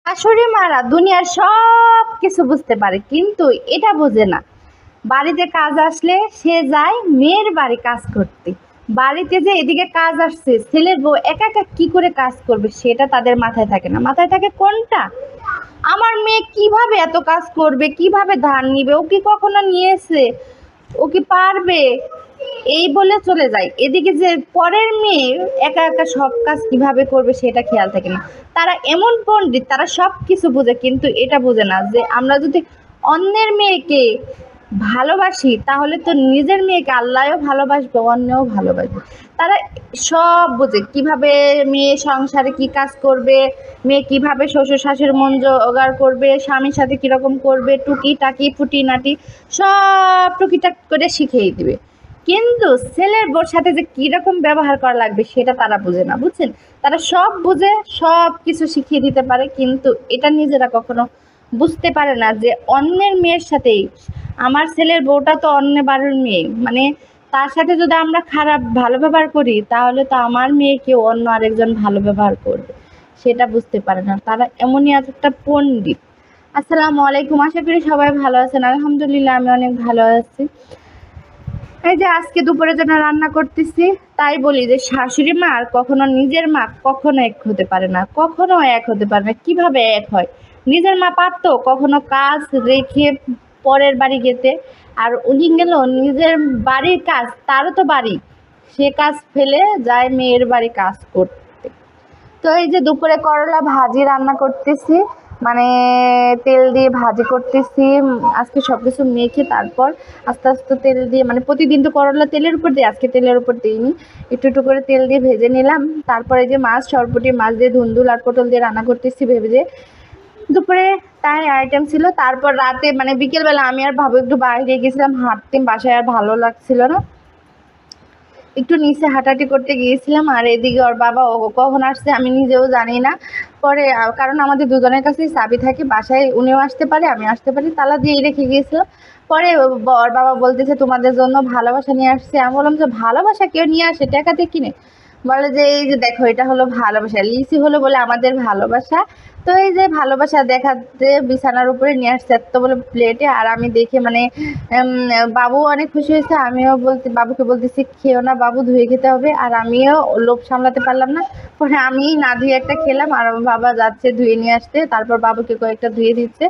শাশুড়ি মারা দুনিয়ার সব কিছু বুঝতে পারে, কিন্তু এটা বোঝে না বাড়িতে কাজ আসলে সে যায় মেয়ের বাড়ি কাজ করতে। বাড়িতে যে এদিকে কাজ আসছে, ছেলের বউ একা একা কি করে কাজ করবে সেটা তাদের মাথায় থাকে না। মাথায় থাকে কোনটা, আমার মেয়ে কিভাবে এত কাজ করবে, কিভাবে ধান নিবে, ও কি কখনো নিয়েছে, ও কি পারবে, এই বলে চলে যায়। এদিকে যে পরের মেয়ে একা একা সব কাজ কিভাবে করবে সেটা খেয়াল থাকে না। তারা এমন পণ্ডিত, তারা সব কিছু বোঝে, কিন্তু এটা বোঝে না যে আমরা যদি অন্যের মেয়েকে ভালোবাসি তাহলে তো নিজের মেয়েকে আল্লাহও ভালোবাসবে, অন্যও ভালোবাসবে। তারা সব বোঝে কিভাবে মেয়ে সংসারে কি কাজ করবে, মেয়ে কিভাবে শ্বশুর শাশুড়ির মন জোগাড় করবে, স্বামীর সাথে কিরকম করবে, টুকি টাকি ফুটি নাটি সব টুকিটাক করে শিখিয়ে দিবে। কিন্তু ছেলের বউর সাথে যে কিরকম ব্যবহার করা লাগবে সেটা তারা বুঝে না, বুঝছেন? তারা সব বুঝে, সব কিছু শিখিয়ে দিতে পারে, কিন্তু এটা নিজেরা কখনো বুঝতে পারে না যে অন্যের মেয়ের সাথেই, আমার ছেলের বউটা তো অন্য বাড়ির মেয়ে, মানে তার সাথে যদি আমরা খারাপ ভালো ব্যবহার করি তাহলে তো আমার মেয়েকেও অন্য আরেকজন ভালো ব্যবহার করবে, সেটা বুঝতে পারে না। তারা এমনই একটা পণ্ডিত। আসসালামু আলাইকুম, আশা করি সবাই ভালো আছেন। আলহামদুলিল্লাহ আমি অনেক ভালো আছি। এই যে আজকে দুপুরের জন্য রান্না করতেছি, তাই বলি যে শাশুড়ি মা আর কখনো নিজের মা কখনো এক হতে পারে না, কখনো এক হতে পারে না। কিভাবে এক হয়? নিজের মা পারতো কখনো কাজ রেখে পরের বাড়ি যেতে, আর উনি গেল নিজের বাড়ির কাজ, তারও তো বাড়ি, সে কাজ ফেলে যায় মেয়ের বাড়ি কাজ করতে। তো এই যে দুপুরে করলা ভাজি রান্না করতেছি, মানে তেল দিয়ে ভাজি করতেছি। আজকে সব কিছু মেখে তারপর আস্তে আস্তে তেল দিয়ে, মানে প্রতিদিন তো করলা তেলের উপর দিই, আজকে তেলের উপর দিইনি, একটু একটু করে তেল দিয়ে ভেজে নিলাম। তারপরে যে মাছ, সরপুঁটি মাছ দিয়ে ধুন্দুল আর পটল দিয়ে রান্না করতেছি ভেজে। দুপুরে তাই আইটেম ছিল। তারপর রাতে মানে বিকেলবেলা আমি আর ভাবু একটু বাইরে গেছিলাম হাঁটতে, বাসায় আর ভালো লাগছিল না, একটু নিচে হাঁটাহাঁটি করতে গিয়েছিলাম। আর এদিকে ওর বাবা ও কখন আসছে আমি নিজেও জানি না। পরে কারণ আমাদের দুজনের কাছেই চাবি থাকে, বাসায় উনিও আসতে পারে আমি আসতে পারি, তালা দিয়ে রেখে গিয়েছিলাম। পরে ওর বাবা বলতেছে তোমাদের জন্য ভালোবাসা নিয়ে আসছে। আমি বললাম যে ভালোবাসা কেউ নিয়ে আসে টাকা দিয়ে কিনে? বলে যে এই যে দেখো এটা হলো ভালোবাসা, লিচি হলো বলে আমাদের ভালোবাসা। তো এই যে ভালোবাসা দেখাতে বিছানার উপরে নিয়ে আসছে এত বলে প্লেটে। আর আমি দেখে মানে বাবু অনেক খুশি হয়েছে, আমিও বাবুকে বলতেছি খেও না বাবু, ধুয়ে খেতে হবে। আর আমিও লোভ সামলাতে পারলাম না, পরে আমি না ধুয়ে একটা খেলাম, আর আমার বাবা যাচ্ছে ধুয়ে নিয়ে আসতে, তারপর বাবুকে কয়েকটা ধুয়ে দিচ্ছে।